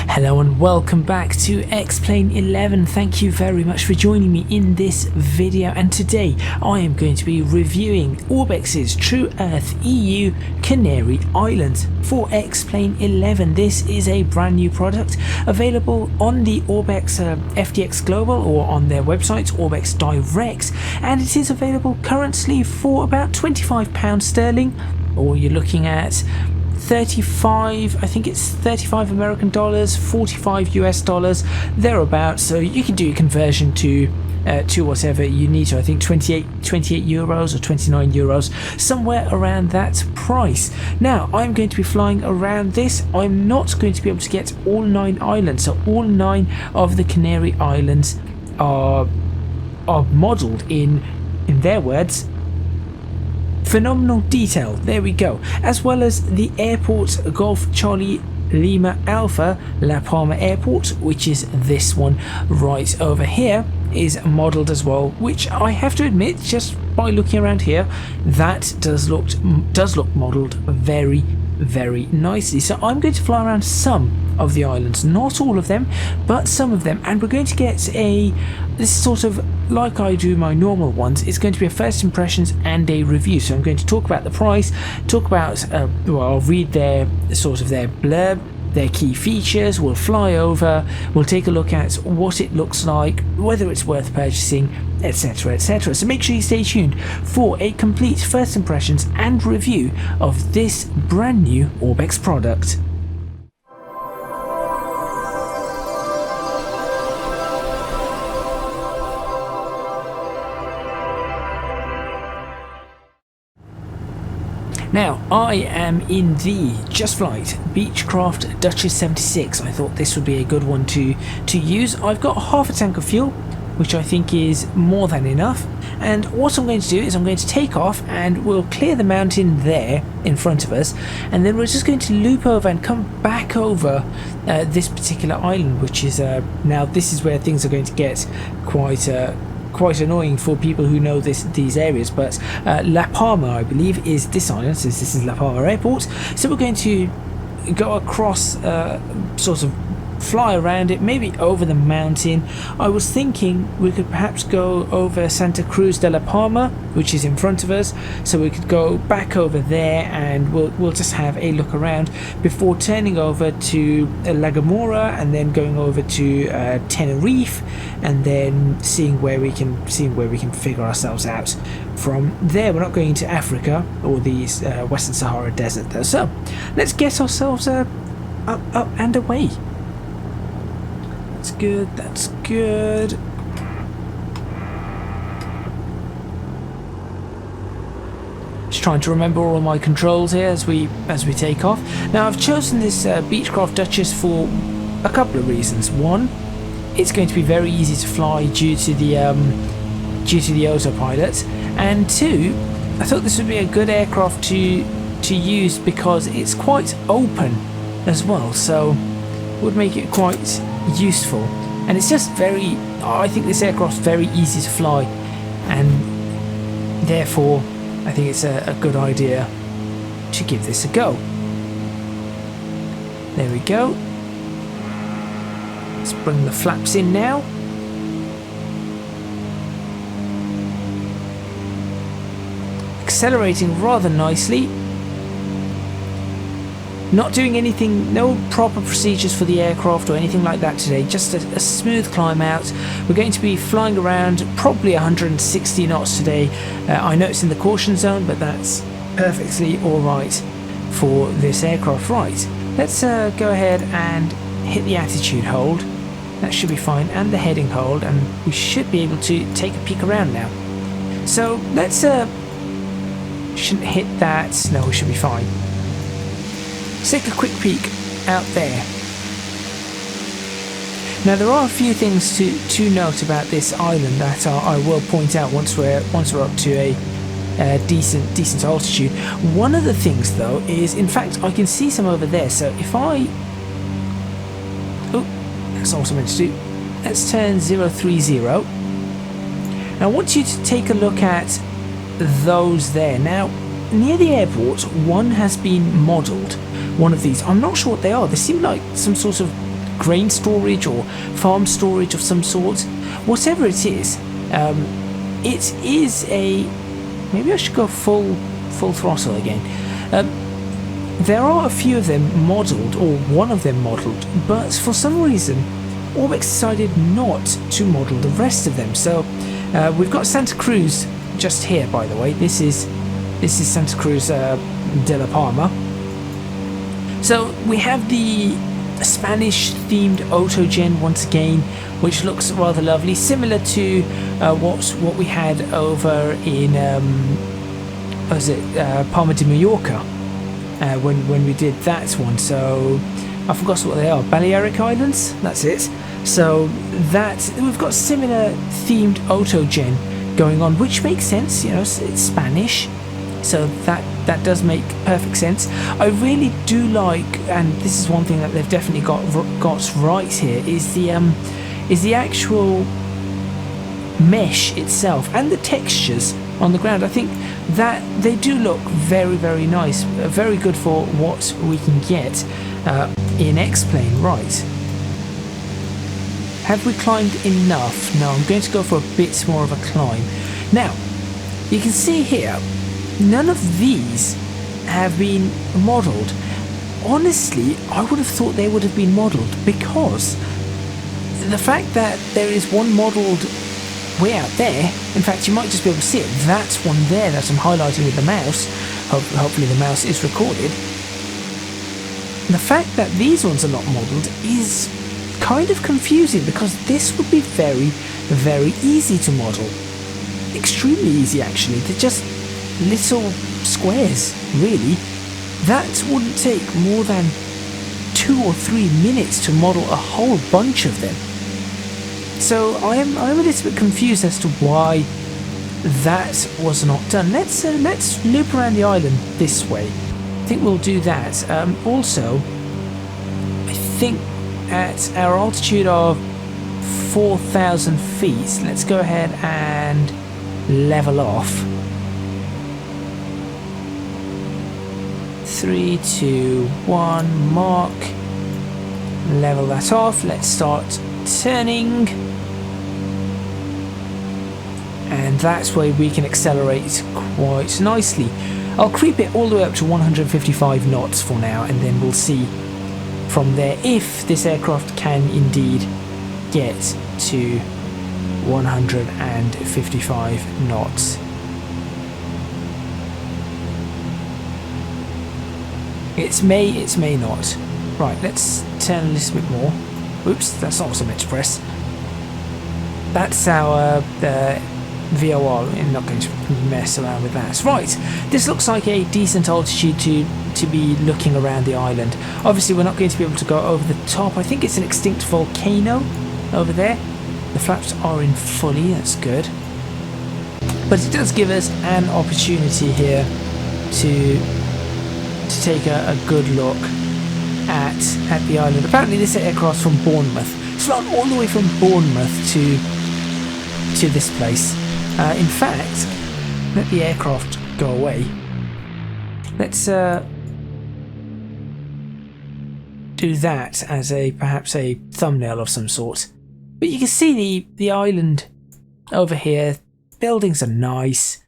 Hello and welcome back to X-Plane 11. Thank you very much for joining me in this video, and today I am going to be reviewing Orbx's TrueEarth EU Canary Islands for X-Plane 11. This is a brand new product available on the Orbx FDX Global or on their website Orbx Direct, and it is available currently for about £25 sterling, or you're looking at 35, I think it's 35 American dollars, 45 US dollars, thereabouts. So you can do your conversion to whatever you need to. I think 28 euros or 29 euros, somewhere around that price. Now I'm going to be flying around this. I'm not going to be able to get all 9 islands, so all 9 of the Canary Islands are modelled in their words, phenomenal detail. There we go. As well as the airport, Golf Charlie Lima Alpha La Palma Airport, which is this one right over here, is modelled as well, which I have to admit, just by looking around here, that does look modelled very nicely. So I'm going to fly around some of the islands, not all of them, but some of them, and we're going to get this sort of, like I do my normal ones, it's going to be a first impressions and a review. So I'm going to talk about the price, talk about well, I'll read their blurb, their key features, we'll fly over, we'll take a look at what it looks like, whether it's worth purchasing, etc, etc. So make sure you stay tuned for a complete first impressions and review of this brand new Orbx product. Now, I am in the Just Flight Beechcraft Duchess 76. I thought this would be a good one to use. I've got half a tank of fuel, which I think is more than enough. And what I'm going to do is I'm going to take off and we'll clear the mountain there in front of us. And then we're just going to loop over and come back over this particular island, which is, now this is where things are going to get quite annoying for people who know these areas, but La Palma, I believe, is this island, since this is La Palma Airport. So we're going to go across, sort of fly around it, maybe over the mountain. I was thinking we could perhaps go over Santa Cruz de la Palma, which is in front of us, so we could go back over there and we'll just have a look around before turning over to La Gomora and then going over to Tenerife, and then seeing where we can figure ourselves out from there. We're not going to Africa or the Western Sahara Desert though, so let's get ourselves up and away. That's good. Just trying to remember all my controls here as we take off. Now I've chosen this Beechcraft Duchess for a couple of reasons. One, it's going to be very easy to fly due to the autopilot, and two, I thought this would be a good aircraft to use because it's quite open as well, so would make it quite useful. And it's just I think this aircraft's very easy to fly, and therefore I think it's a good idea to give this a go. There we go. Let's bring the flaps in now. Accelerating rather nicely. Not doing anything, no proper procedures for the aircraft or anything like that today, just a smooth climb out. We're going to be flying around probably 160 knots today. I know it's in the caution zone, but that's perfectly alright for this aircraft. Right, let's go ahead and hit the attitude hold. That should be fine, and the heading hold, and we should be able to take a peek around now. So let's, shouldn't hit that, no, we should be fine. Let's take a quick peek out there. Now there are a few things to note about this island that I will point out once we're up to a decent altitude. One of the things though is, in fact, I can see some over there. So if I, that's not what I meant to do. Let's turn 030. Now I want you to take a look at those there. Now near the airport, one has been modelled. One of these, I'm not sure what they are. They seem like some sort of grain storage or farm storage of some sort. Whatever it is a... Maybe I should go full throttle again. There are a few of them modelled, or one of them modelled, but for some reason Orbx decided not to model the rest of them. So we've got Santa Cruz just here, by the way. This is Santa Cruz de la Palma. So we have the Spanish themed autogen once again, which looks rather lovely, similar to what we had over in Palma de Mallorca when we did that one. So I forgot what they are. Balearic Islands, that's it. So that we've got similar themed autogen going on, which makes sense. You know, it's Spanish, so that does make perfect sense. I really do like, and this is one thing that they've definitely got right here, is the actual mesh itself and the textures on the ground. I think that they do look very, very nice, very good for what we can get in X-Plane. Right, have we climbed enough? No, I'm going to go for a bit more of a climb. Now, you can see here, none of these have been modelled. Honestly, I would have thought they would have been modelled, because the fact that there is one modelled way out there, in fact you might just be able to see it, that's one there that I'm highlighting with the mouse. Hopefully the mouse is recorded. The fact that these ones are not modelled is kind of confusing, because this would be very, very easy to model. Extremely easy, actually. They're just little squares, really. That wouldn't take more than 2 or 3 minutes to model a whole bunch of them. So I'm a little bit confused as to why that was not done. Let's loop around the island this way. I think we'll do that. Also, I think at our altitude of 4,000 feet, let's go ahead and level off. 3, 2, 1, mark. Level that off. Let's start turning. And that way we can accelerate quite nicely. I'll creep it all the way up to 155 knots for now, and then we'll see from there if this aircraft can indeed get to 155 knots. It's may not. Right, let's turn a little bit more. Oops, that's not what I meant to press. That's our VOR. I'm not going to mess around with that. Right, this looks like a decent altitude to be looking around the island. Obviously we're not going to be able to go over the top. I think it's an extinct volcano over there. The flaps are in fully, that's good. But it does give us an opportunity here to take a good look at the island. Apparently this aircraft's from Bournemouth. It's flown all the way from Bournemouth to this place. In fact, let the aircraft go away. Let's do that as perhaps a thumbnail of some sort. But you can see the island over here. Buildings are nice.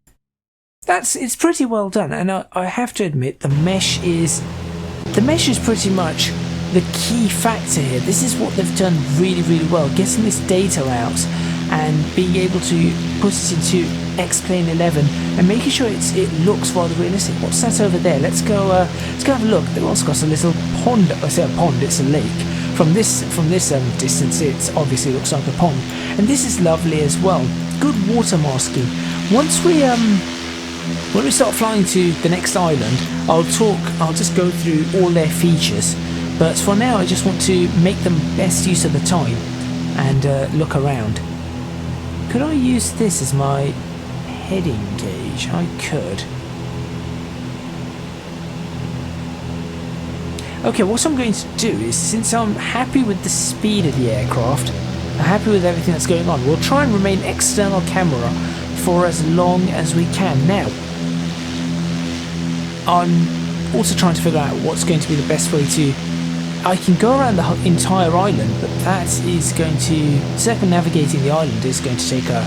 It's pretty well done, and I have to admit the mesh is pretty much the key factor here. This is what they've done really, really well, getting this data out and being able to put it into X-Plane 11 and making sure it looks rather realistic. What's that over there? Let's go have a look. They've also got a little pond. I say a pond, it's a lake. From this distance, it obviously looks like a pond, and this is lovely as well. Good water masking. Once when we start flying to the next island, I'll just go through all their features. But for now, I just want to make the best use of the time and look around. Could I use this as my heading gauge? I could. Okay, what I'm going to do is, since I'm happy with the speed of the aircraft, I'm happy with everything that's going on, we'll try and remain external camera for as long as we can. Now, I'm also trying to figure out what's going to be the best way to I can go around the entire island, but that is going to... circumnavigating the island is going to take a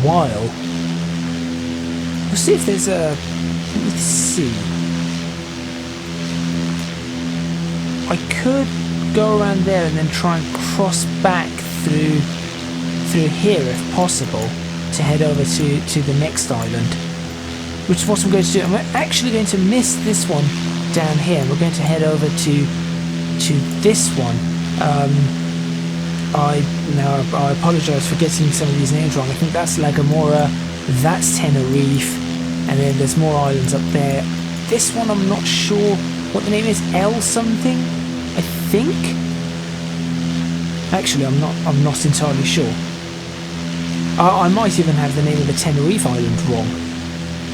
while. We'll see if there's a... let's see. I could go around there and then try and cross back through here if possible to head over to the next island, which is what I'm going to do. I'm actually going to miss this one down here, and we're going to head over to this one. I apologise for getting some of these names wrong. I think that's Lagamora, that's Tenerife, and then there's more islands up there. This one I'm not sure what the name is, L something, I think. Actually, I'm not entirely sure. I might even have the name of the Tenerife island wrong,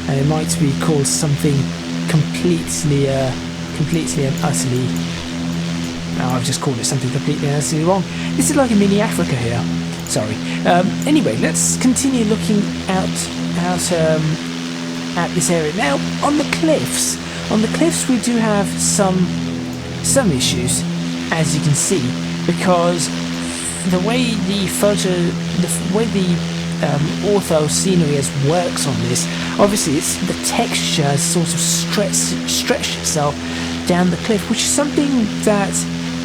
and it might be called something completely and utterly... No, I've just called it something completely and utterly wrong. This is like a mini Africa here. Sorry. Anyway, let's continue looking at this area. Now, on the cliffs we do have some issues, as you can see, because the way the ortho scenery has works on this, obviously it's the texture has sort of stretched itself down the cliff, which is something that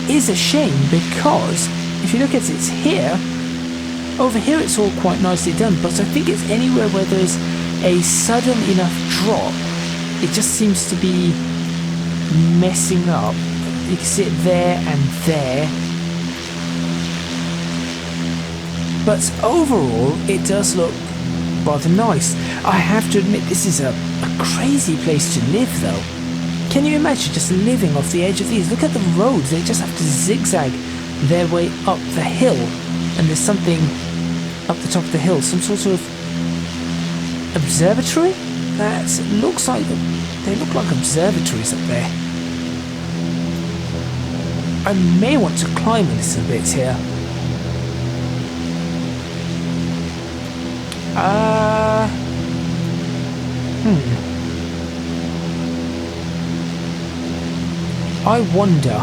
is a shame, because if you look at it here, over here it's all quite nicely done, but I think it's anywhere where there's a sudden enough drop, it just seems to be messing up. You can see it there and there, but overall it does look rather nice. I have to admit, this is a crazy place to live though. Can you imagine just living off the edge of these? Look at the roads, they just have to zigzag their way up the hill, and there's something up the top of the hill, some sort of observatory? That looks like, they look like observatories up there. I may want to climb a little bit here. I wonder.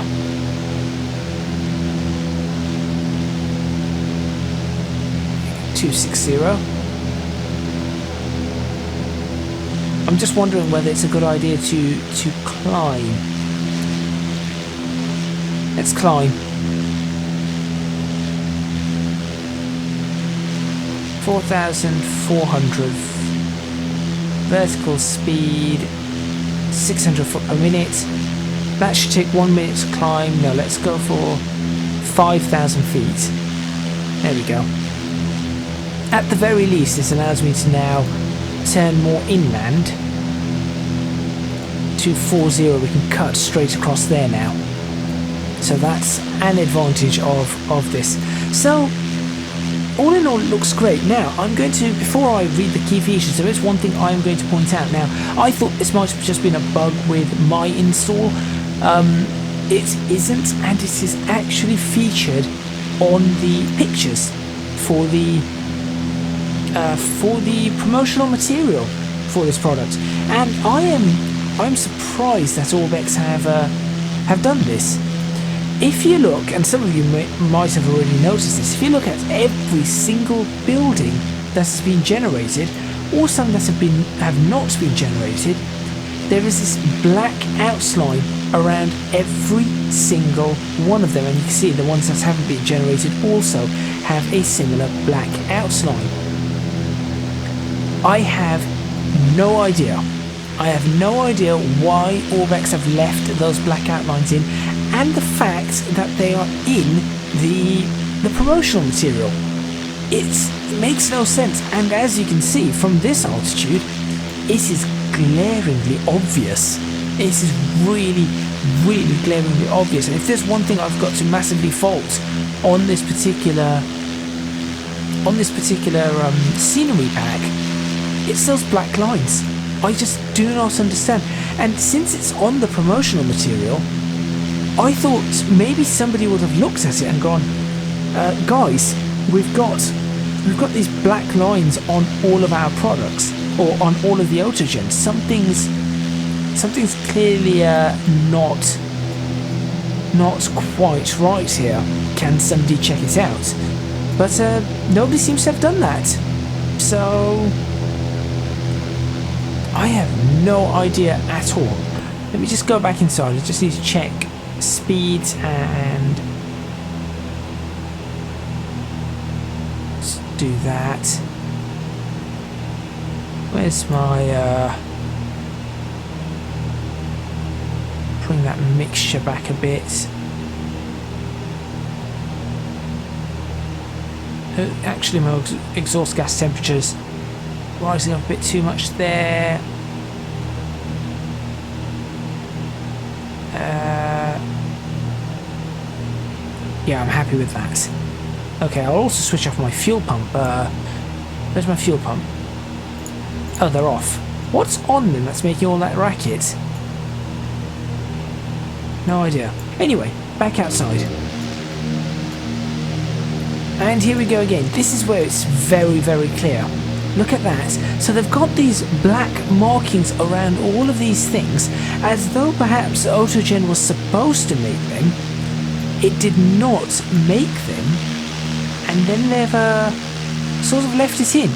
$260. I'm just wondering whether it's a good idea to climb. Let's climb. 4,400 vertical speed, 600 foot per minute. That should take 1 minute to climb. No, let's go for 5,000 feet. There we go. At the very least, this allows me to now turn more inland to 40. We can cut straight across there now. So that's an advantage of this. So all in all, it looks great. Now I'm going to, before I read the key features, there is one thing I am going to point out. Now, I thought this might have just been a bug with my install. It isn't, and it is actually featured on the pictures for the promotional material for this product, and I'm surprised that Orbx have done this. If you look, and some of you might have already noticed this, if you look at every single building that has been generated, or some that have not been generated, there is this black outline around every single one of them, and you can see the ones that haven't been generated also have a similar black outline. I have no idea. I have no idea why Orbx have left those black outlines in, and the fact that they are in the promotional material. It makes no sense, and as you can see from this altitude, it is glaringly obvious. It is really, really glaringly obvious. And if there's one thing I've got to massively fault on this particular scenery pack, it's those black lines. I just do not understand. And since it's on the promotional material, I thought maybe somebody would have looked at it and gone, guys, we've got these black lines on all of our products, or on all of the autogens. Something's clearly not not quite right here. Can somebody check it out? But nobody seems to have done that. So I have no idea at all. Let me just go back inside. I just need to check speed and let's do that. Where's my bring that mixture back a bit. Actually, my exhaust gas temperature's rising up a bit too much there. Yeah, I'm happy with that. Okay, I'll also switch off my fuel pump. Where's my fuel pump? Oh, they're off. What's on them that's making all that racket? No idea. Anyway, back outside. And here we go again. This is where it's very, very clear. Look at that. So they've got these black markings around all of these things, as though perhaps Autogen was supposed to make them. It did not make them, and then they've sort of left it in.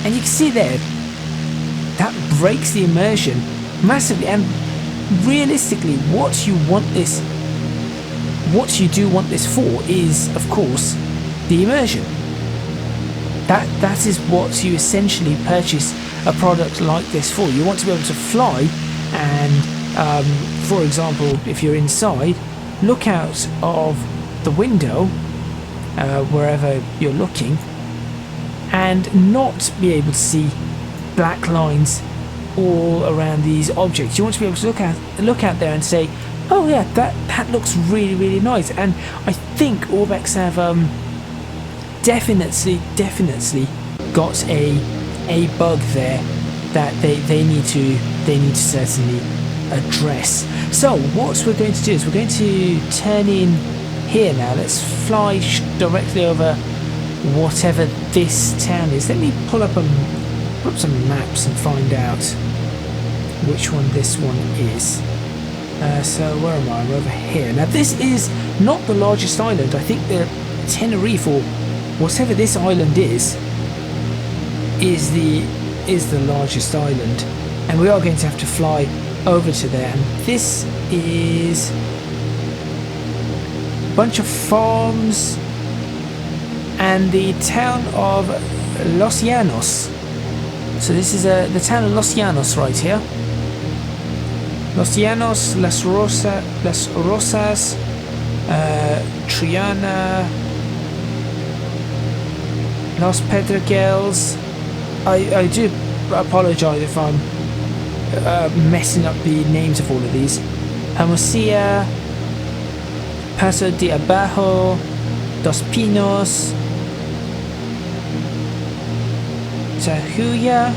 And you can see there, that breaks the immersion massively. And realistically, what you do want this for is, of course, the immersion. That is what you essentially purchase a product like this for. You want to be able to fly, and for example, if you're inside, look out of the window wherever you're looking, and not be able to see black lines all around these objects. You want to be able to look out there and say, oh yeah, that looks really, really nice. And I think Orbx have definitely got a bug there that they need to certainly address. So what we're going to do is we're going to turn in here now. Let's fly directly over whatever this town is. Let me pull up some maps and find out which one this one is. So where am I? I'm over here. Now this is not the largest island. I think the Tenerife, or whatever this island is the largest island, and we are going to have to fly over to there. And this is a bunch of farms and the town of Los Llanos. So this is the town of Los Llanos right here. Los Llanos, Las Rosas, Triana, Los Pedregales. I do apologise if I'm messing up the names of all of these. Hermosillo, Paso de Abajo, Dos Pinos, Tahuya.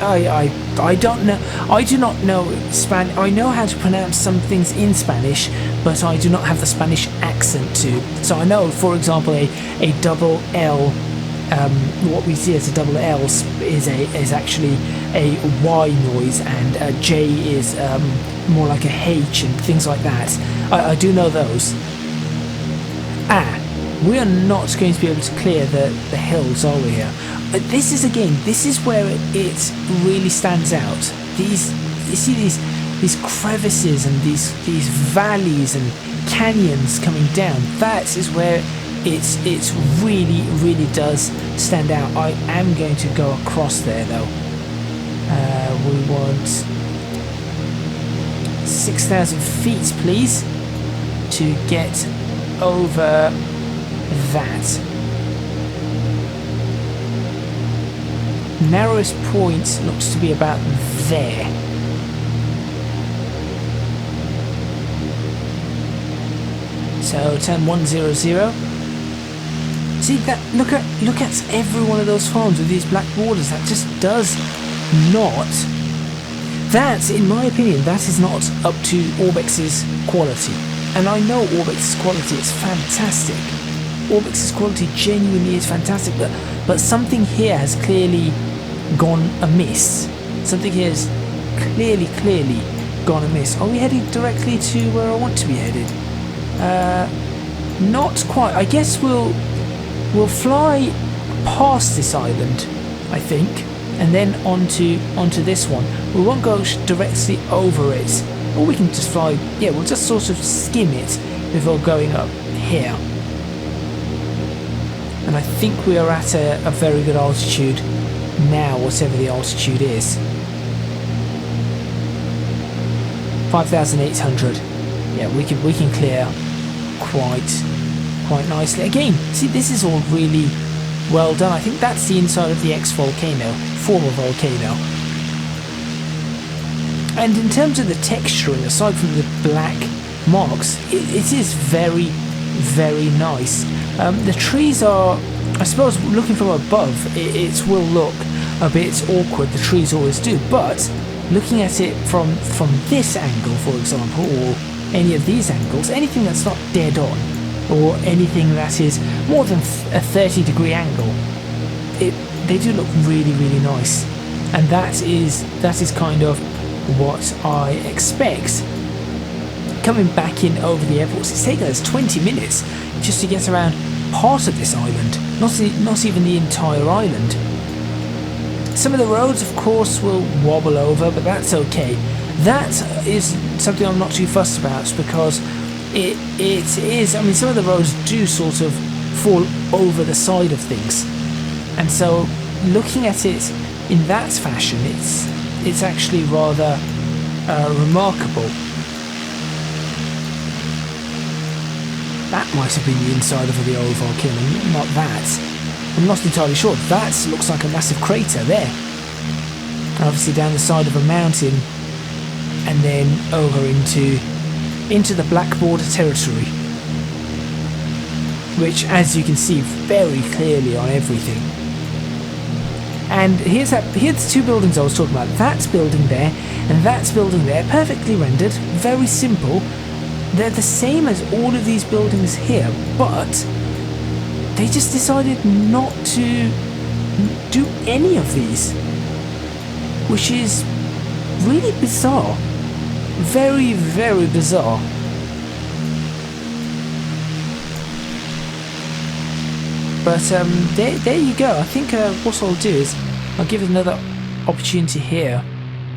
I don't know. I do not know Spanish. I know how to pronounce some things in Spanish, but I do not have the Spanish accent to. So I know, for example, a double L. What we see as a double L is actually a Y noise, and a J is more like a H, and things like that. I do know those. We are not going to be able to clear the hills, are we here? This is where it really stands out. You see these crevices and these valleys and canyons coming down. That is where it really does stand out. I am going to go across there though. We want 6,000 feet, please, to get over that. Narrowest point looks to be about there. So turn 100. See that? Look at every one of those farms with these black borders. That just does not. That, in my opinion, that is not up to Orbx's quality. And I know Orbx's quality is fantastic. Orbx's quality genuinely is fantastic, but something here has clearly gone amiss. Something here has clearly gone amiss. Are we heading directly to where I want to be headed? Not quite. I guess we'll fly past this island, I think, and then onto this one. We won't go directly over it, or we can just fly. Yeah, we'll just sort of skim it before going up here. And I think we are at a very good altitude now, whatever the altitude is. 5,800. Yeah, we can clear quite nicely. Again, see, this is all really well done. I think that's the inside of the ex-volcano, former volcano. And in terms of the texture, and aside from the black marks, it is very, very nice. The trees are, I suppose, looking from above, it will look a bit awkward. The trees always do, but looking at it from this angle, for example, or any of these angles, anything that's not dead on, or anything that is more than a 30-degree angle, they do look really, really nice. And that is kind of what I expect. Coming back in over the airports, it's taken us 20 minutes just to get around part of this island, not even the entire island. Some of the roads, of course, will wobble over, but that's okay. That is something I'm not too fussed about, because it is, I mean, some of the roads do sort of fall over the side of things, and so looking at it in that fashion, it's actually rather remarkable. That might have been the inside of the old volcano, not that. I'm not entirely sure. That looks like a massive crater there. And obviously down the side of a mountain, and then over into the Black Border territory, which, as you can see very clearly on everything. And here's the two buildings I was talking about. That building there and that building there, perfectly rendered, very simple. They're the same as all of these buildings here, but they just decided not to do any of these, which is really bizarre. Very, very bizarre. But there you go. I think what I'll do is I'll give it another opportunity here,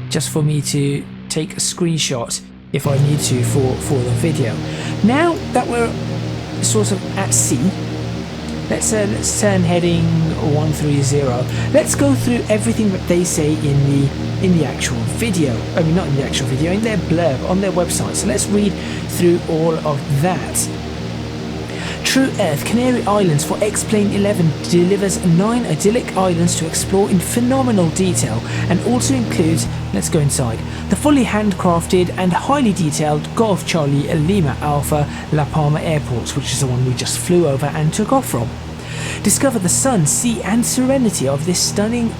just for me to take a screenshot if I need to for the video. Now that we're sort of at sea, let's turn heading 130. Let's go through everything that they say in the actual video. I mean, not in the actual video, in their blurb on their website. So let's read through all of that. TrueEarth Canary Islands for X-Plane 11 delivers 9 idyllic islands to explore in phenomenal detail, and also includes, let's go inside, the fully handcrafted and highly detailed Golf Charlie Lima Alpha La Palma Airport, which is the one we just flew over and took off from. Discover the sun, sea and serenity of this stunning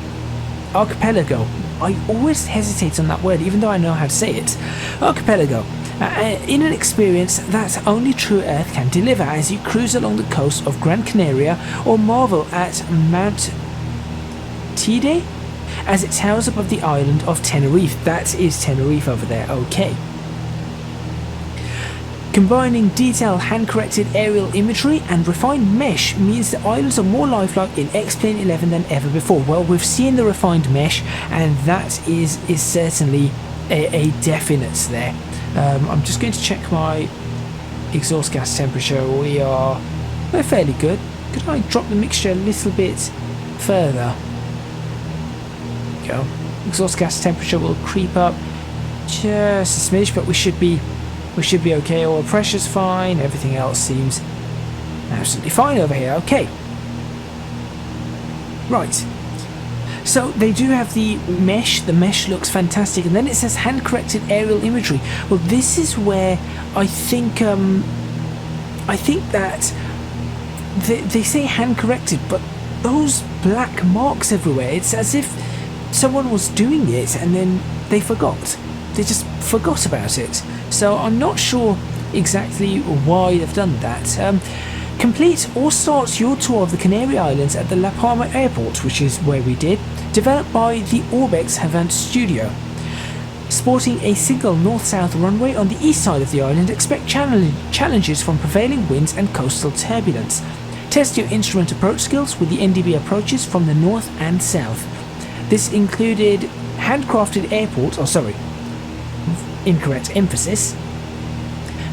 archipelago. I always hesitate on that word, even though I know how to say it. Archipelago. In an experience that only TrueEarth can deliver, as you cruise along the coast of Gran Canaria or marvel at Mount Teide as it towers above the island of Tenerife. That is Tenerife over there, okay. Combining detailed hand-corrected aerial imagery and refined mesh means the islands are more lifelike in X-Plane 11 than ever before. Well, we've seen the refined mesh, and that is certainly a definite there. I'm just going to check my exhaust gas temperature. We're fairly good. Could I drop the mixture a little bit further? There we go. Exhaust gas temperature will creep up just a smidge, but we should be okay. Oil pressure's fine. Everything else seems absolutely fine over here. Okay. Right. So they do have the mesh looks fantastic, and then it says hand-corrected aerial imagery. Well, this is where I think that they say hand-corrected, but those black marks everywhere, it's as if someone was doing it and then they forgot. They just forgot about it. So I'm not sure exactly why they've done that. Complete or start your tour of the Canary Islands at the La Palma Airport, which is where we did, developed by the Orbx Studio. Sporting a single north-south runway on the east side of the island, expect challenges from prevailing winds and coastal turbulence. Test your instrument approach skills with the NDB approaches from the north and south. This included handcrafted airports, incorrect emphasis.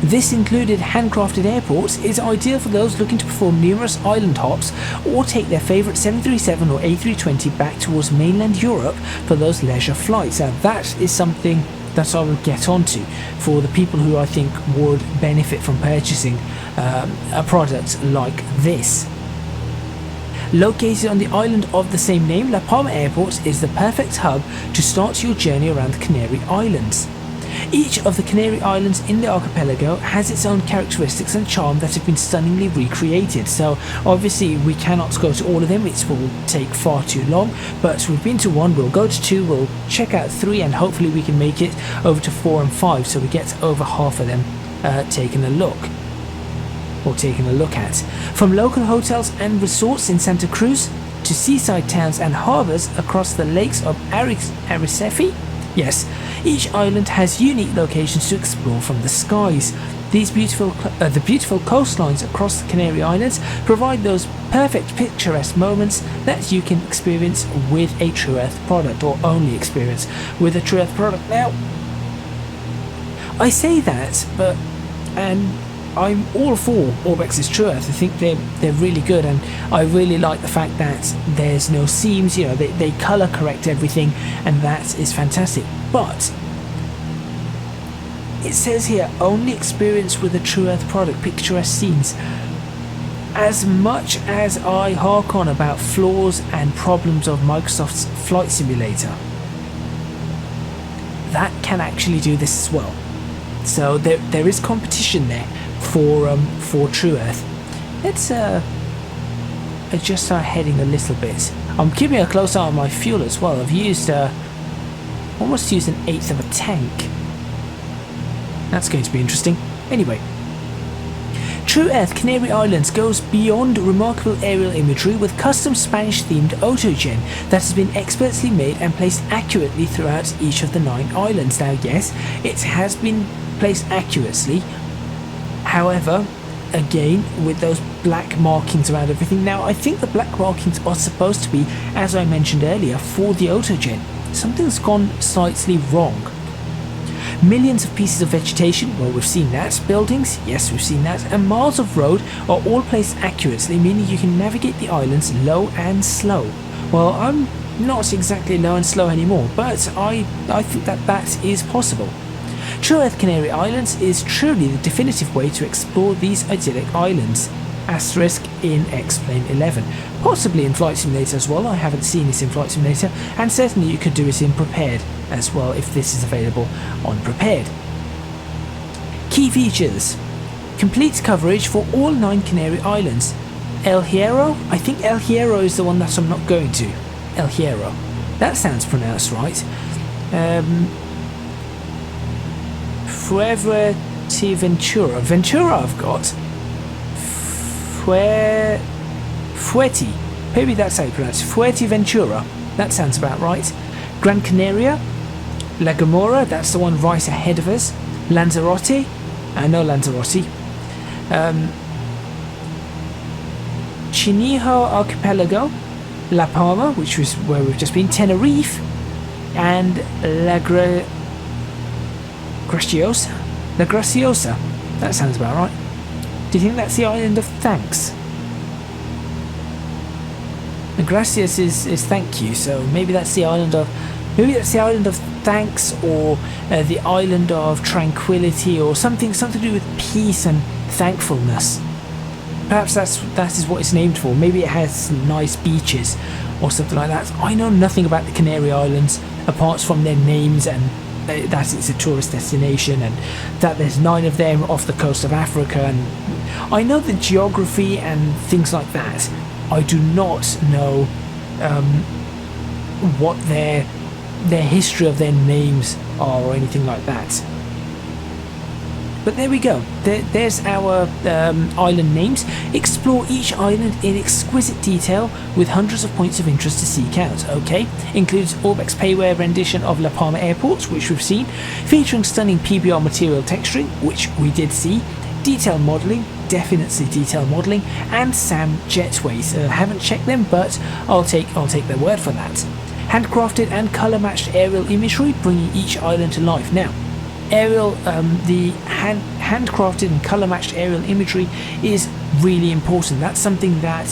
This included handcrafted airports is ideal for those looking to perform numerous island hops or take their favourite 737 or A320 back towards mainland Europe for those leisure flights. Now that is something that I will get onto for the people who I think would benefit from purchasing a product like this. Located on the island of the same name, La Palma Airport is the perfect hub to start your journey around the Canary Islands. Each of the Canary Islands in the archipelago has its own characteristics and charm that have been stunningly recreated, so obviously we cannot go to all of them, it will take far too long, but we've been to one, we'll go to two, we'll check out three, and hopefully we can make it over to 4 and 5, so we get over half of them taken a look at. From local hotels and resorts in Santa Cruz to seaside towns and harbours across the lakes of Arrecife. Yes, each island has unique locations to explore from the skies. The beautiful coastlines across the Canary Islands provide those perfect picturesque moments that you can experience with a TrueEarth product, or only experience with a TrueEarth product. Now, I say that, and I'm all for Orbx's TrueEarth. I think they're really good, and I really like the fact that there's no seams, they colour correct everything, and that is fantastic. But it says here, only experience with a TrueEarth product, picturesque scenes. As much as I hark on about flaws and problems of Microsoft's Flight Simulator, that can actually do this as well. So there is competition there for TrueEarth. Let's adjust our heading a little bit. I'm keeping a close eye on my fuel as well. I've used almost used an eighth of a tank. That's going to be interesting. Anyway, TrueEarth Canary Islands goes beyond remarkable aerial imagery with custom Spanish-themed autogen that has been expertly made and placed accurately throughout each of the 9 islands. Now, yes, it has been placed accurately. However, again, with those black markings around everything. Now, I think the black markings are supposed to be, as I mentioned earlier, for the autogen. Something's gone slightly wrong. Millions of pieces of vegetation, well, we've seen that. Buildings, yes, we've seen that. And miles of road are all placed accurately, meaning you can navigate the islands low and slow. Well, I'm not exactly low and slow anymore, but I think that is possible. TrueEarth Canary Islands is truly the definitive way to explore these idyllic islands. Asterisk in X-Plane 11. Possibly in Flight Simulator as well. I haven't seen this in Flight Simulator, and certainly you could do it in Prepared as well if this is available on Prepared. Key features. Complete coverage for all 9 Canary Islands. El Hierro? I think El Hierro is the one that I'm not going to. El Hierro. That sounds pronounced right. Fuerteventura. Ventura I've got. Fuerte. Maybe that's how you pronounce it. Fuerteventura. That sounds about right. Gran Canaria. La Gomora. That's the one right ahead of us. Lanzarote. No Lanzarote. Chinijo Archipelago. La Palma, which was where we've just been. Tenerife. And La Graciosa. That sounds about right. Do you think that's the island of thanks? The Gracias is thank you, so maybe that's the island of thanks, or the island of tranquility, or something to do with peace and thankfulness. Perhaps that is what it's named for. Maybe it has nice beaches or something like that. I know nothing about the Canary Islands apart from their names and that it's a tourist destination, and that there's 9 of them off the coast of Africa, and I know the geography and things like that. I do not know what their history of their names are or anything like that. But there we go. There's our island names. Explore each island in exquisite detail with hundreds of points of interest to seek out. Okay, includes Orbx payware rendition of La Palma airports, which we've seen, featuring stunning PBR material texturing, which we did see, detail modelling, definitely detail modelling, and SAM jetways. Haven't checked them, but I'll take their word for that. Handcrafted and colour matched aerial imagery, bringing each island to life. Now, the handcrafted and colour matched aerial imagery is really important. That's something that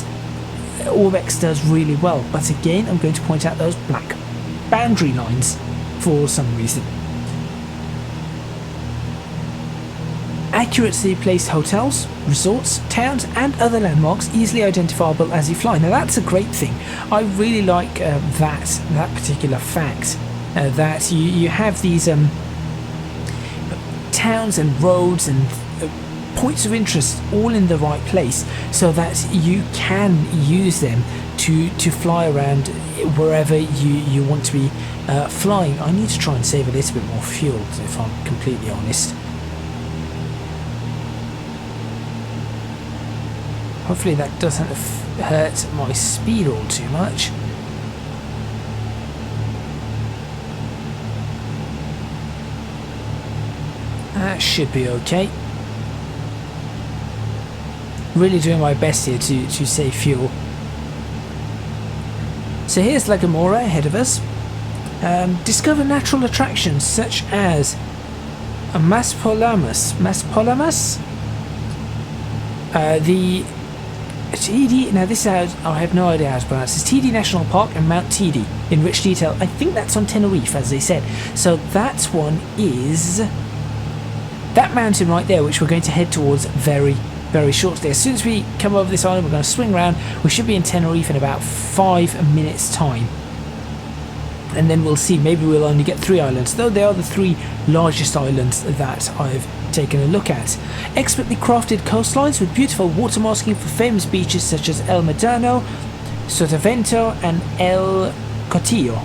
Orbx does really well. But again, I'm going to point out those black boundary lines for some reason. Accurately placed hotels, resorts, towns and other landmarks easily identifiable as you fly. Now that's a great thing. I really like that particular fact, that you have these towns and roads and points of interest all in the right place, so that you can use them to fly around wherever you want to be flying. I need to try and save a little bit more fuel, if I'm completely honest. Hopefully that doesn't hurt my speed all too much. That should be okay. Really doing my best here to save fuel. So here's Lagamora ahead of us. Discover natural attractions such as Maspolamus, the TD, now this is, I have no idea how to pronounce this, TD National Park and Mount TD in rich detail. I think that's on Tenerife, as they said. So that one is that mountain right there, which we're going to head towards very, very shortly. As soon as we come over this island, we're going to swing around. We should be in Tenerife in about 5 minutes time. And then we'll see, maybe we'll only get 3 islands, though they are the 3 largest islands that I've taken a look at. Expertly crafted coastlines with beautiful water masking for famous beaches such as El Medrano, Sotavento and El Cotillo.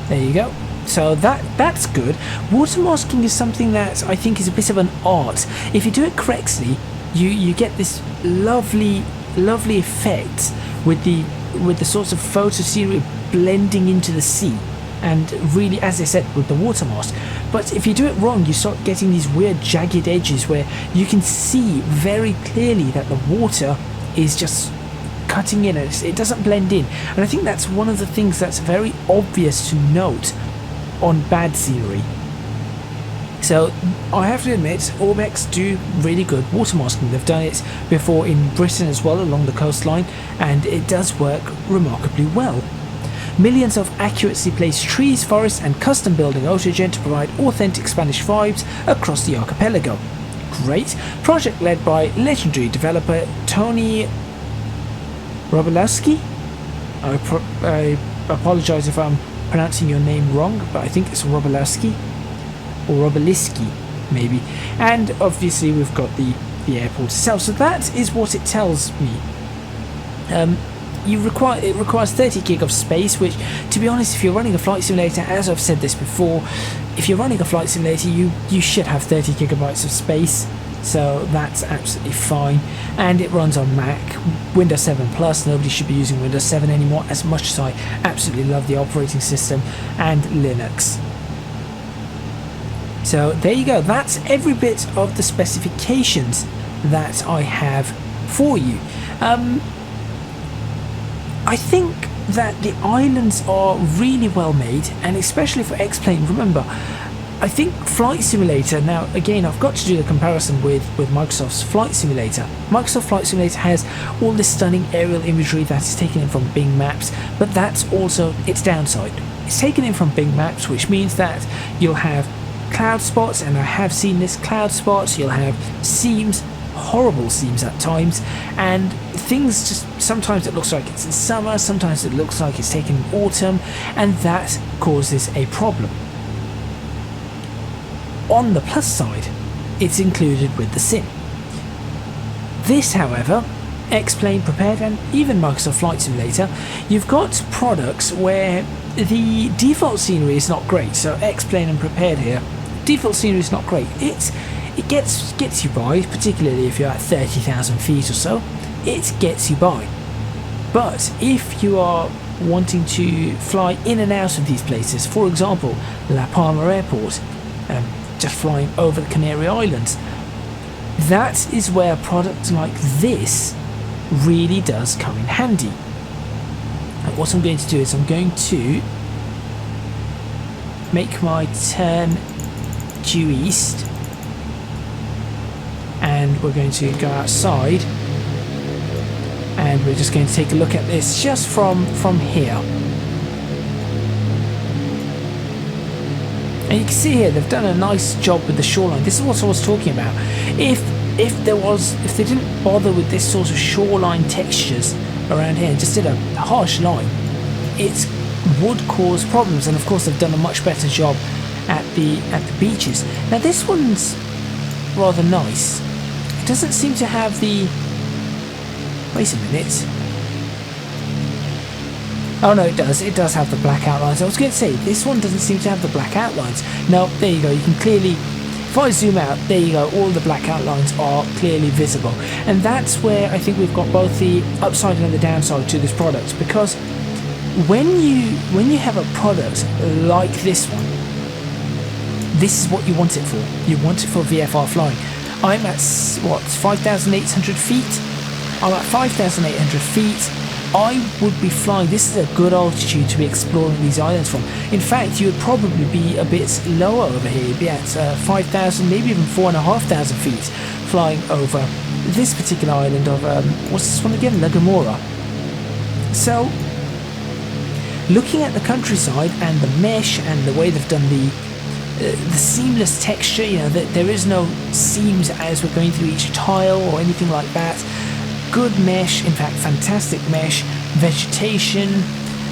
There you go. So that's good. Water masking is something that I think is a bit of an art. If you do it correctly, you get this lovely effect with the sorts of photo scenery blending into the sea, and really, as I said, with the water mask. But if you do it wrong, you start getting these weird jagged edges where you can see very clearly that the water is just cutting in, and it doesn't blend in. And I think that's one of the things that's very obvious to note on bad scenery. So I have to admit, Orbx do really good water masking. They've done it before in Britain as well, along the coastline, and it does work remarkably well. Millions of accurately placed trees, forests and custom building autogen to provide authentic Spanish vibes across the archipelago. Great. Project led by legendary developer Tony Robalowski. I apologise if I'm pronouncing your name wrong, but I think it's Robalowski or Robaliski maybe. And obviously we've got the airport itself, so that is what it tells me. It requires 30 gig of space, which, to be honest, if you're running a flight simulator, as I've said this before, if you're running a flight simulator, you should have 30 gigabytes of space, so that's absolutely fine. And it runs on Mac, Windows 7 Plus. Nobody should be using Windows 7 anymore, as much as I absolutely love the operating system, and Linux. So there you go. That's every bit of the specifications that I have for you. I think that the islands are really well made, and especially for X-Plane. Remember, I think Flight Simulator, now again I've got to do the comparison with Microsoft's Flight Simulator. Microsoft Flight Simulator has all this stunning aerial imagery that is taken in from Bing Maps, but that's also its downside. It's taken in from Bing Maps, which means that you'll have cloud spots, and I have seen this, cloud spots, you'll have seams, horrible seams at times, and things just, sometimes it looks like it's in summer, sometimes it looks like it's taken in autumn, and that causes a problem. On the plus side, it's included with the sim. This, however, X-Plane Prepared and even Microsoft Flight Simulator, you've got products where the default scenery is not great. So X-Plane and Prepared here, default scenery is not great. it gets you by, particularly if you're at 30,000 feet or so. It gets you by. But if you are wanting to fly in and out of these places, for example La Palma Airport, just flying over the Canary Islands, that is where a product like this really does come in handy. And what I'm going to do is I'm going to make my turn due east, and we're going to go outside, and we're just going to take a look at this just from here. And you can see here they've done a nice job with the shoreline. This is what I was talking about. If they didn't bother with this sort of shoreline textures around here and just did a harsh line, it would cause problems. And of course they've done a much better job at the beaches. Now this one's rather nice. It doesn't seem to have the... Wait a minute. Oh no, it does. It does have the black outlines. I was going to say, this one doesn't seem to have the black outlines. No, there you go. You can clearly... If I zoom out, there you go. All the black outlines are clearly visible. And that's where I think we've got both the upside and the downside to this product. Because when you have a product like this one, this is what you want it for. You want it for VFR flying. I'm at, what, 5,800 feet? I'm at 5,800 feet. I would be flying, this is a good altitude to be exploring these islands from. In fact, you would probably be a bit lower over here. You'd be at 5,000, maybe even 4,500 feet flying over this particular island of, what's this one again? La Gomorrah. So, looking at the countryside and the mesh and the way they've done the seamless texture, you know, that there is no seams as we're going through each tile or anything like that. Good mesh, in fact fantastic mesh, vegetation.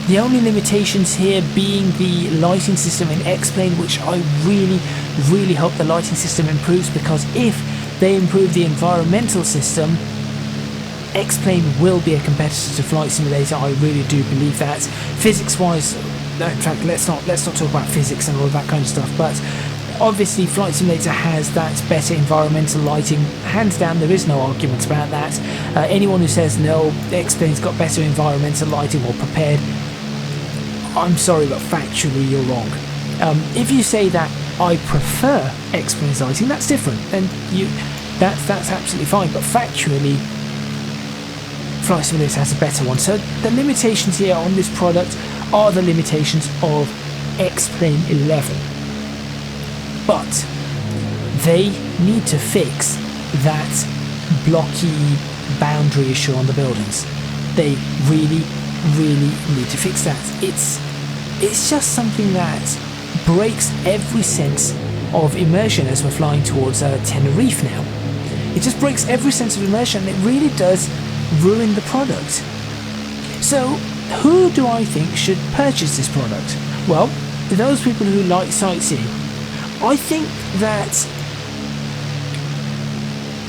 The only limitations here being the lighting system in X-Plane, which I really hope the lighting system improves, because if they improve the environmental system, X-Plane will be a competitor to Flight Simulator. I really do believe that. Physics wise, in fact let's not talk about physics and all that kind of stuff, but obviously Flight Simulator has that better environmental lighting, hands down. There is no arguments about that. Anyone who says no, X-Plane's got better environmental lighting or prepared, I'm sorry, but factually you're wrong. If you say that I prefer X-Plane's lighting, that's different, and that's absolutely fine, but factually Flight Simulator has a better one. So the limitations here on this product are the limitations of X-Plane 11. But they need to fix that blocky boundary issue on the buildings. They really need to fix that. It's just something that breaks every sense of immersion as we're flying towards Tenerife now. It just breaks every sense of immersion, and it really does ruin the product. So who do I think should purchase this product? Well, those people who like sightseeing. I think that,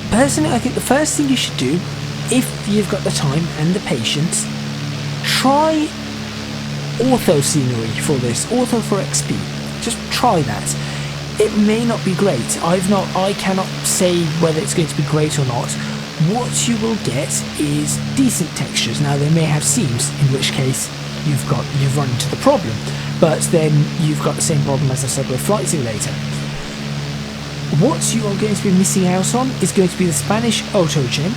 personally, I think the first thing you should do, if you've got the time and the patience, try ortho scenery for this, ortho for XP. Just try that. It may not be great. I cannot say whether it's going to be great or not. What you will get is decent textures. Now they may have seams, in which case you've run into the problem. But then you've got the same problem as I said with Flight Simulator. What you are going to be missing out on is going to be the Spanish autogen,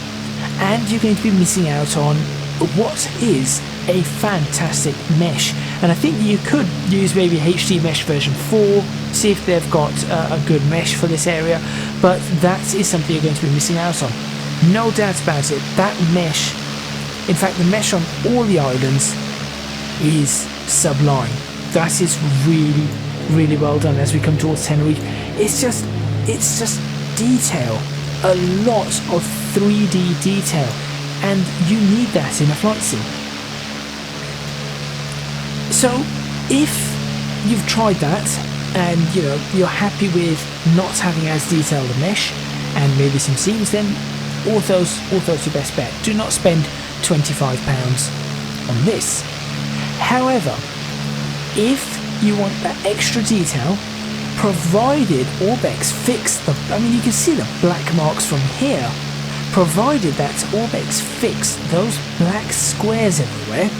and you're going to be missing out on what is a fantastic mesh. And I think you could use maybe HD Mesh version 4, see if they've got a good mesh for this area, but that is something you're going to be missing out on. No doubt about it, that mesh, in fact the mesh on all the islands is sublime. That is really well done as we come towards Tenerife. It's just detail, a lot of 3D detail, and you need that in a flight sim. So if you've tried that and you're happy with not having as detailed a mesh and maybe some seams, then ortho's your best bet. Do not spend £25 on this. However, if you want that extra detail, provided Orbx fixed the, I mean, you can see the black marks from here, provided that Orbx fixed those black squares everywhere,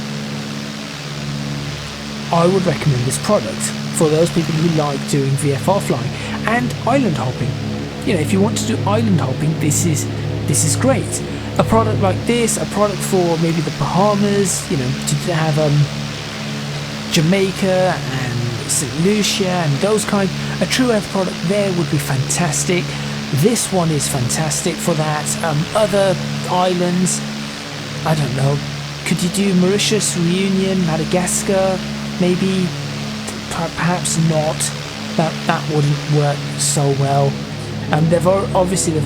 I would recommend this product for those people who like doing VFR flying and island hopping. You know, if you want to do island hopping, this is great. A product like this, a product for maybe the Bahamas, you know, to have Jamaica and St. Lucia and those kind, a TrueEarth product there would be fantastic. This one is fantastic for that. Other islands, I don't know, could you do Mauritius, Reunion, Madagascar, maybe? Perhaps not. That wouldn't work so well. They've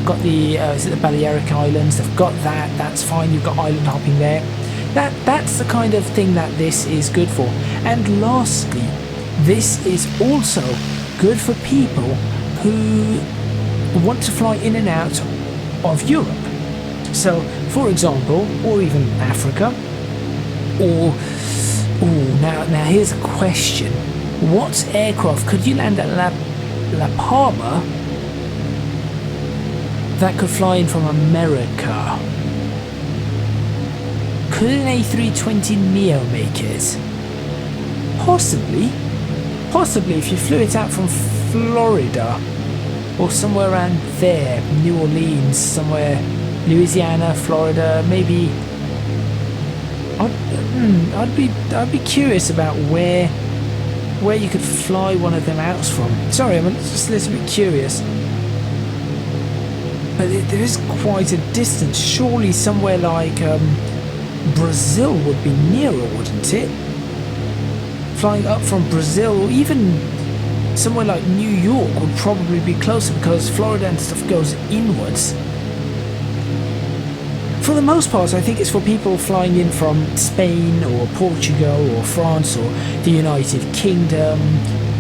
got the is it the Balearic Islands? They've got that. That's fine. You've got island hopping there. That's the kind of thing that this is good for. And lastly, this is also good for people who want to fly in and out of Europe. So, for example, or even Africa, or now here's a question: what aircraft could you land at La Palma that could fly in from America? Could an A320neo make it? Possibly if you flew it out from Florida or somewhere around there, New Orleans, somewhere, Louisiana, Florida, maybe. I'd be curious about where you could fly one of them out from. Sorry, I'm just a little bit curious. But there is quite a distance. Surely somewhere like Brazil would be nearer, wouldn't it? Flying up from Brazil, or even somewhere like New York would probably be closer, because Florida and stuff goes inwards. For the most part, I think it's for people flying in from Spain or Portugal or France or the United Kingdom,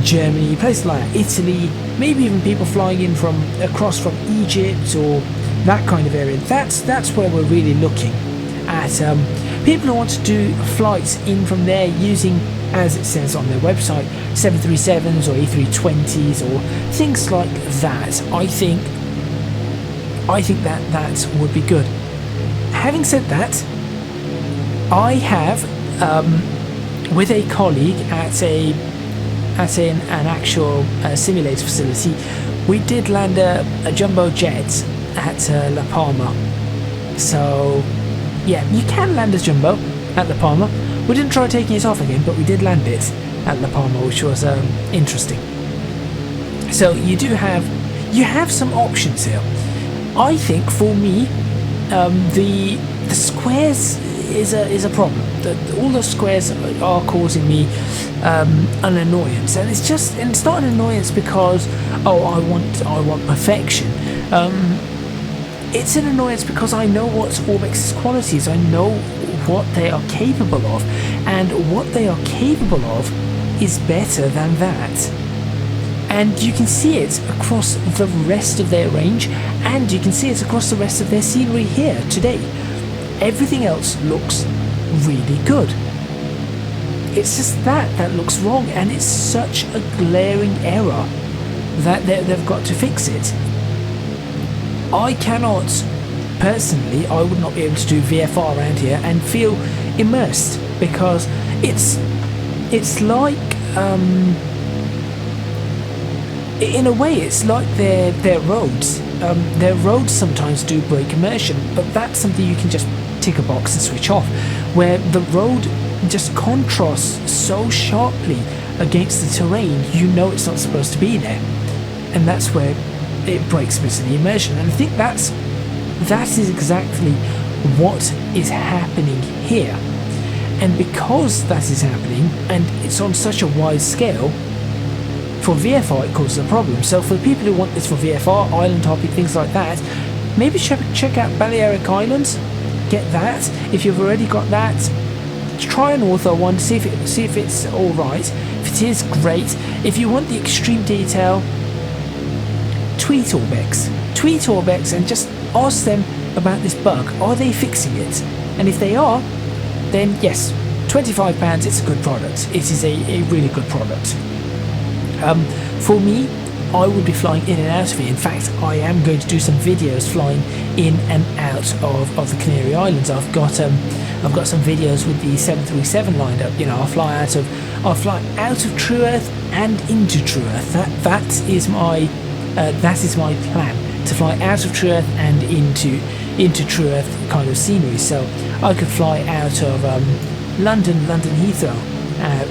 Germany, places like Italy, maybe even people flying in across from Egypt or that kind of area. That's where we're really looking at people who want to do flights in from there using, as it says on their website, 737s or A320s or things like that. I think that would be good. Having said that, I have with a colleague at an actual simulator facility, we did land a jumbo jet at La Palma. So yeah, you can land a jumbo at La Palma. We didn't try taking it off again, but we did land it at La Palma, which was interesting. So you have some options here. I think for me, the squares is a problem. All the squares are causing me an annoyance, and it's not an annoyance because I want perfection. It's an annoyance because I know what Orbx's quality is. I know what they are capable of, and what they are capable of is better than that. And you can see it across the rest of their range, and you can see it across the rest of their scenery here today. Everything else looks really good. It's just that looks wrong, and it's such a glaring error that they've got to fix it. I cannot, personally, I would not be able to do VFR around here and feel immersed, because it's like, in a way, it's like their roads. Their roads sometimes do break immersion, but that's something you can just tick a box and switch off, where the road just contrasts so sharply against the terrain, you know it's not supposed to be there, and that's where it breaks a bit of the immersion. And I think that is exactly what is happening here. And because that is happening, and it's on such a wide scale, for VFR it causes a problem. So for people who want this for VFR, island hopping, things like that, maybe check out Balearic Islands, get that. If you've already got that, try an ortho one, see if it's alright. If it is, great. If you want the extreme detail, tweet Orbx and just ask them about this bug. Are they fixing it? And if they are, then yes, £25, it's a good product. It is a really good product. For me, I would be flying in and out of here. In fact, I am going to do some videos flying in and out of the Canary Islands. I've got some videos with the 737 lined up. You know, I'll fly out of TrueEarth and into TrueEarth. That is my plan, to fly out of TrueEarth and into TrueEarth kind of scenery. So I could fly out of London Heathrow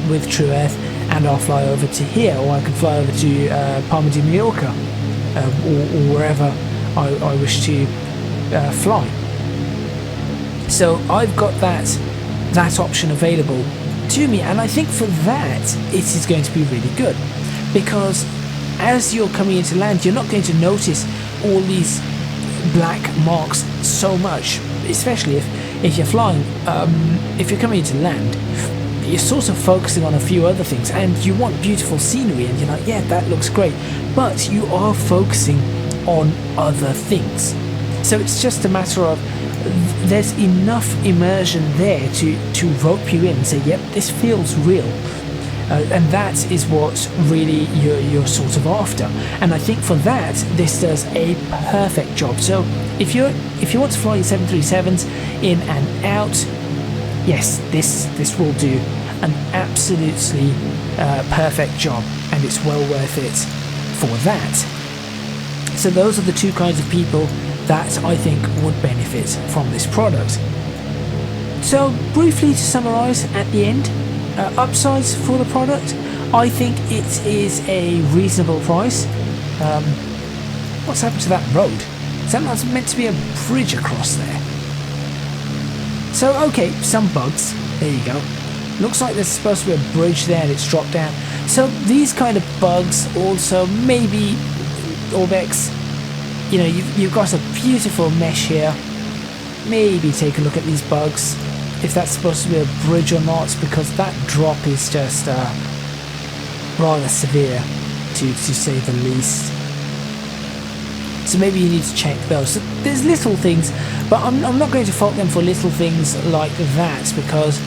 with TrueEarth, and I'll fly over to here, or I can fly over to Palma de Mallorca, or wherever I wish to fly. So I've got that option available to me, and I think for that it is going to be really good, because as you're coming into land, you're not going to notice all these black marks so much, especially if you're flying. If you're coming into land, you're sort of focusing on a few other things, and you want beautiful scenery, and you're like, yeah, that looks great, but you are focusing on other things. So it's just a matter of, there's enough immersion there to rope you in and say, yep, this feels real. And that is what really you're sort of after. And I think for that, this does a perfect job. So if you want to fly your 737s in and out, yes, this will do an absolutely perfect job, and it's well worth it for that. So those are the two kinds of people that I think would benefit from this product. So briefly to summarise at the end, upsides for the product, I think it is a reasonable price. What's happened to that road? Is that not meant to be a bridge across there? So okay, some bugs, there you go. Looks like there's supposed to be a bridge there and it's dropped down. So these kind of bugs also, maybe Orbx, you know, you've got a beautiful mesh here. Maybe take a look at these bugs, if that's supposed to be a bridge or not, because that drop is just rather severe, to say the least. So maybe you need to check those. So there's little things, but I'm not going to fault them for little things like that, because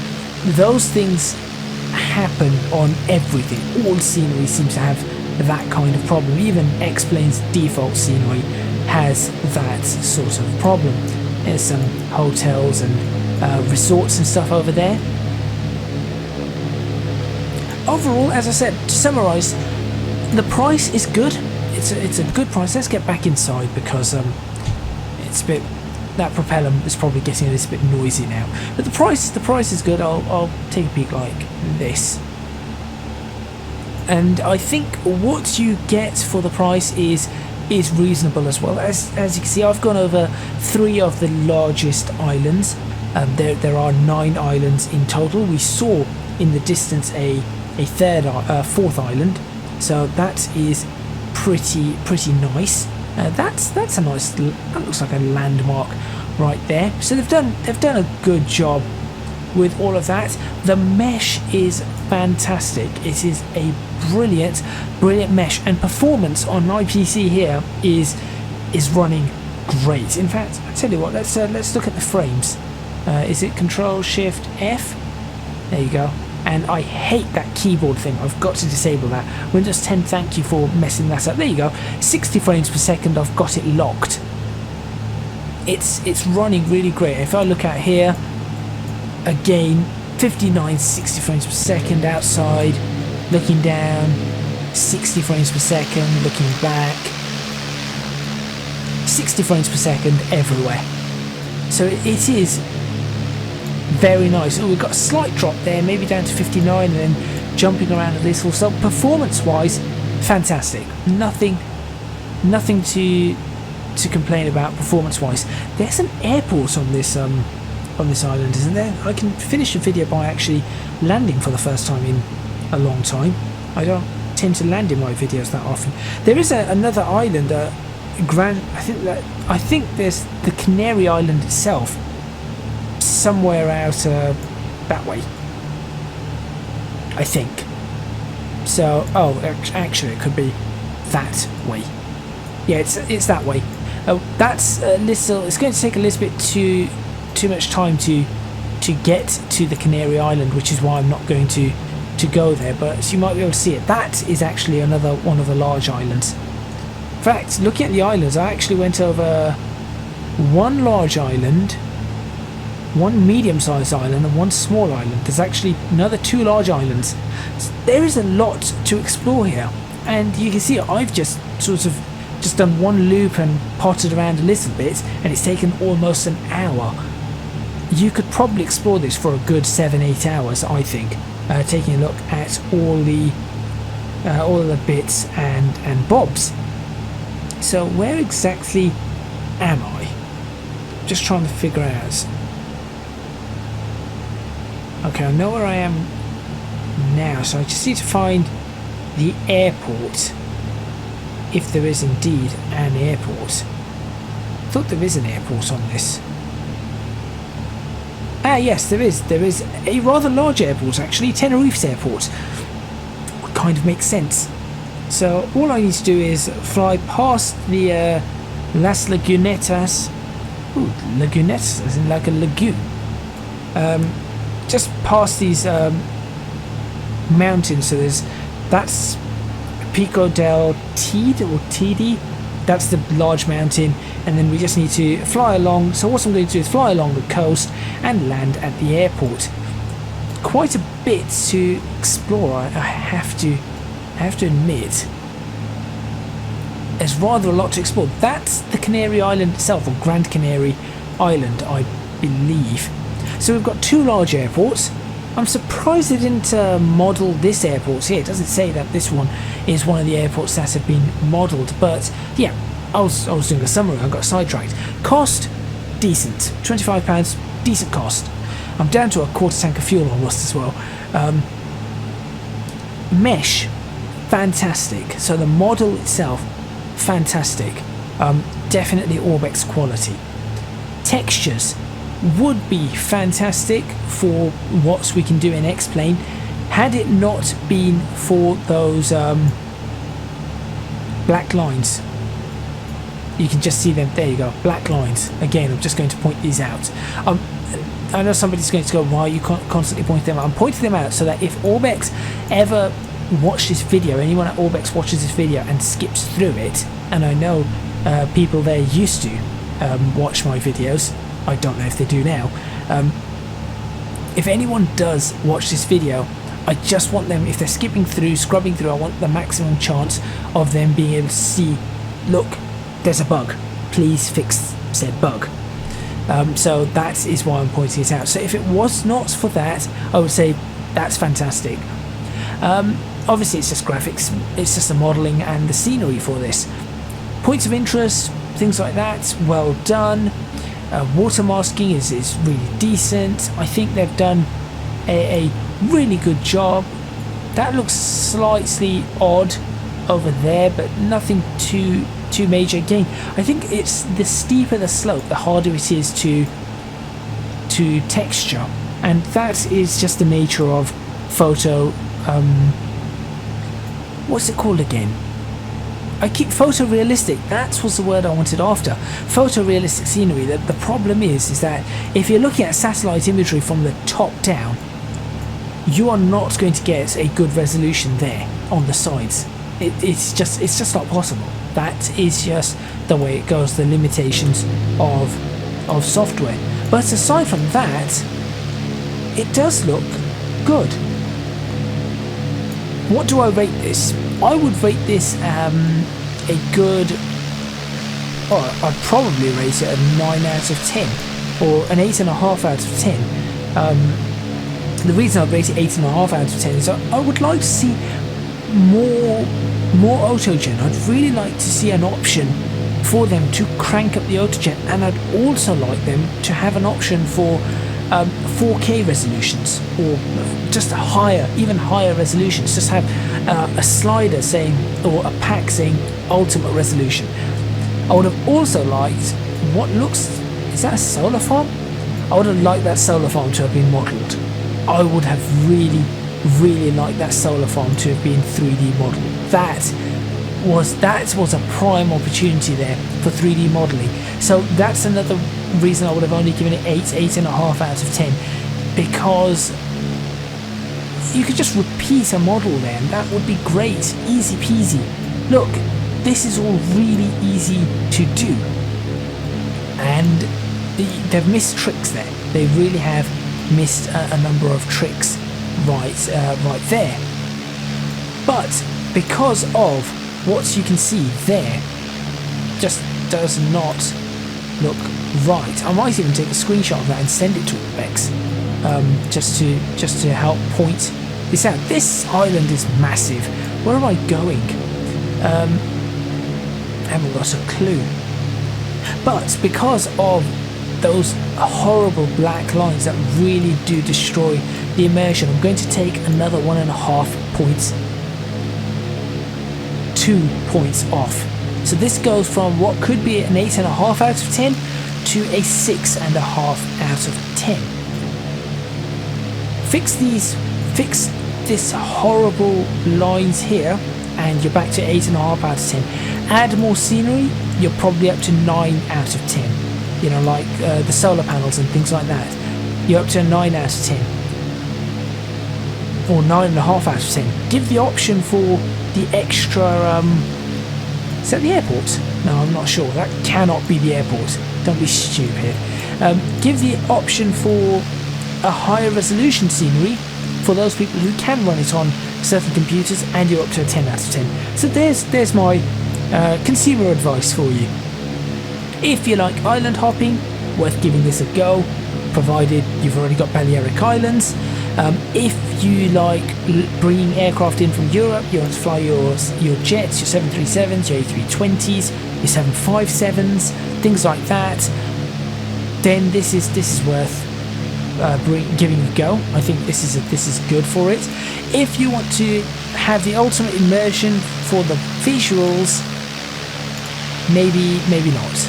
those things happen on everything. All scenery seems to have that kind of problem. Even X-Plane's default scenery has that sort of problem. There's some hotels and resorts and stuff over there. Overall, as I said, to summarise, the price is good. It's a good price. Let's get back inside, because it's a bit, that propeller is probably getting a little bit noisy now. But the price is good. I'll take a peek like this. And I think what you get for the price is reasonable as well. As you can see, I've gone over 3 of the largest islands. There are 9 islands in total. We saw in the distance a fourth island, so that is pretty nice. That's a nice. That looks like a landmark right there. So they've done a good job with all of that. The mesh is fantastic. It is a brilliant mesh, and performance on my PC here is running great. In fact, I tell you what, let's look at the frames. Is it Control Shift F? There you go. And I hate that keyboard thing. I've got to disable that. Windows 10, thank you for messing that up. There you go. 60 frames per second. I've got it locked. It's running really great. If I look at here, again, 59, 60 frames per second outside. Looking down, 60 frames per second. Looking back, 60 frames per second everywhere. So it is very nice. Oh, we've got a slight drop there, maybe down to 59, and then jumping around a little. So performance-wise, fantastic. Nothing to complain about performance-wise. There's an airport on this island, isn't there? I can finish the video by actually landing for the first time in a long time. I don't tend to land in my videos that often. There is another island, I think there's the Canary Island itself, somewhere out that way, I think. So, oh, actually, it could be that way. Yeah, it's that way. That's a little. It's going to take a little bit too much time to get to the Canary Island, which is why I'm not going to to go there, but you might be able to see it. That is actually another one of the large islands. In fact, looking at the islands, I actually went over one large island, one medium-sized island, and one small island. There's actually another 2 large islands. So there is a lot to explore here, and you can see I've just sort of just done one loop and potted around a little bit, and it's taken almost an hour. You could probably explore this for a good 7-8 hours, I think, taking a look at all of the bits and bobs. So where exactly am I? Just trying to figure out. Okay, I know where I am now, so I just need to find the airport, if there is indeed an airport. I thought there is an airport on this. Ah yes, there is. There is a rather large airport actually, Tenerife's airport. Would kind of makes sense. So all I need to do is fly past the Las Lagunetas. Ooh, Lagunetas, as in like a lagoon. Just past these mountains. So that's Pico del Tide or Tidi. That's the large mountain, and then we just need to fly along. So what I'm going to do is fly along the coast and land at the airport. Quite a bit to explore, I have to admit. There's rather a lot to explore. That's the Canary Island itself, or Grand Canary Island, I believe. So we've got 2 large airports. I'm surprised they didn't model this airport here. It doesn't say that this one is one of the airports that have been modelled, but yeah, I was doing a summary, I got sidetracked. Cost, decent, £25, decent cost. I'm down to a quarter tank of fuel almost as well. Mesh, fantastic. So the model itself, fantastic. Definitely Orbx quality. Textures would be fantastic for what we can do in X-Plane, had it not been for those black lines. You can just see them, there you go, black lines. Again, I'm just going to point these out. I know somebody's going to go, why you can't constantly point them out. I'm pointing them out so that if Orbx ever watch this video, anyone at Orbx watches this video and skips through it, and I know people there used to watch my videos, I don't know if they do now. If anyone does watch this video, I just want them, if they're skipping through, scrubbing through, I want the maximum chance of them being able to see, look, there's a bug, please fix said bug. So that is why I'm pointing it out. So if it was not for that, I would say that's fantastic. Obviously it's just graphics, it's just the modelling and the scenery for this. Points of interest, things like that, well done. Water masking is really decent. I think they've done a really good job. That looks slightly odd over there, but nothing too major. Again, I think it's the steeper the slope, the harder it is to texture, and that is just the nature of photo. What's it called again? I keep photorealistic. That was the word I wanted after. Photorealistic scenery. The problem is that if you're looking at satellite imagery from the top down, you are not going to get a good resolution there on the sides. It's just not possible. That is just the way it goes. The limitations of software. But aside from that, it does look good. What do I rate this? I would rate this a good, I'd probably rate it a 9 out of 10 or an 8.5 out of 10. The reason I'd rate it 8.5 out of 10 is I would like to see more autogen. I'd really like to see an option for them to crank up the autogen, and I'd also like them to have an option for 4K resolutions, or just even higher resolutions. Just have a slider saying, or a pack saying ultimate resolution. I would have also liked what looks, is that a solar farm? I would have liked that solar farm to have been modelled. I would have really liked that solar farm to have been 3D modelled. That was a prime opportunity there for 3D modelling. So that's another reason I would have only given it 8.5 out of 10, because you could just repeat a model there, and that would be great, easy peasy. Look, this is all really easy to do, and they've missed tricks there. They really have missed a number of tricks right there. But because of what you can see there, just does not look right. I might even take a screenshot of that and send it to Orbx, just to help point this out. This island is massive. Where am I going? I haven't got a clue. But because of those horrible black lines that really do destroy the immersion, I'm going to take another 1.5 points, 2 points off. So this goes from what could be an 8.5 out of 10 to a 6.5 out of 10. Fix this horrible lines here, and you're back to 8.5 out of 10. Add more scenery, you're probably up to 9 out of 10. You know, like the solar panels and things like that. You're up to a 9 out of 10. Or 9.5 out of 10. Give the option for the extra, is that the airport? No, I'm not sure. That cannot be the airport. Don't be stupid. Give the option for a higher resolution scenery for those people who can run it on certain computers, and you're up to a 10 out of 10. So there's my consumer advice for you. If you like island hopping, worth giving this a go, provided you've already got Balearic Islands. If you like bringing aircraft in from Europe, you want to fly your jets, your 737s, your A320s, your 757s, things like that, then this is worth giving a go. I think this is good for it. If you want to have the ultimate immersion for the visuals, maybe not.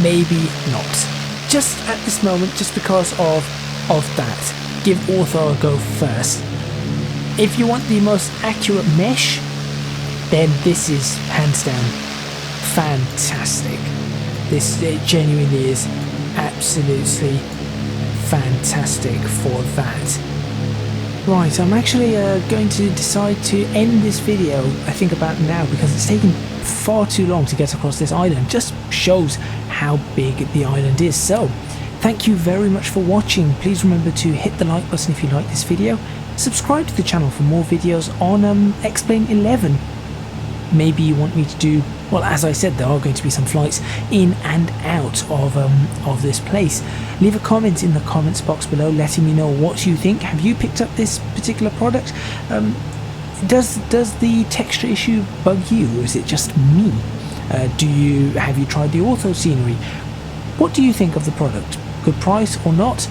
Maybe not. Just at this moment, just because of that, give Ortho a go first. If you want the most accurate mesh, then this is hands down fantastic. This genuinely is absolutely fantastic for that. Right, I'm actually going to decide to end this video, I think, about now, because it's taken far too long to get across this island. Just shows how big the island is. So thank you very much for watching. Please remember to hit the like button if you like this video. Subscribe to the channel for more videos on X-Plane 11. Maybe you want me to do, well, as I said, there are going to be some flights in and out of this place. Leave a comment in the comments box below letting me know what you think. Have you picked up this particular product? Does the texture issue bug you, or is it just me? Have you tried the ortho scenery? What do you think of the product? Good price or not?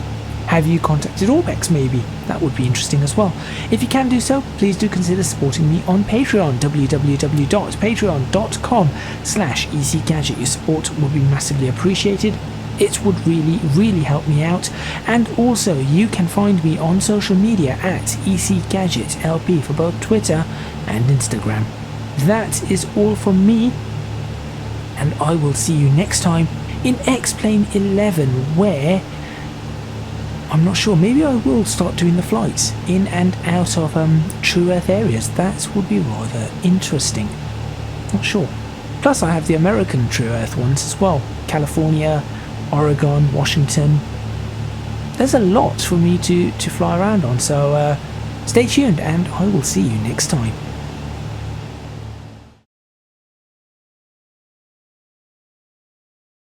Have you contacted Orbx maybe? That would be interesting as well. If you can do so, please do consider supporting me on Patreon, www.patreon.com/ecgadget. Your support would be massively appreciated. It would really help me out. And also, you can find me on social media at ecgadgetlp for both Twitter and Instagram. That is all from me, and I will see you next time in X-Plane 11, where I'm not sure, maybe I will start doing the flights in and out of TrueEarth areas. That would be rather interesting. Not sure. Plus I have the American TrueEarth ones as well. California, Oregon, Washington. There's a lot for me to fly around on, so stay tuned and I will see you next time.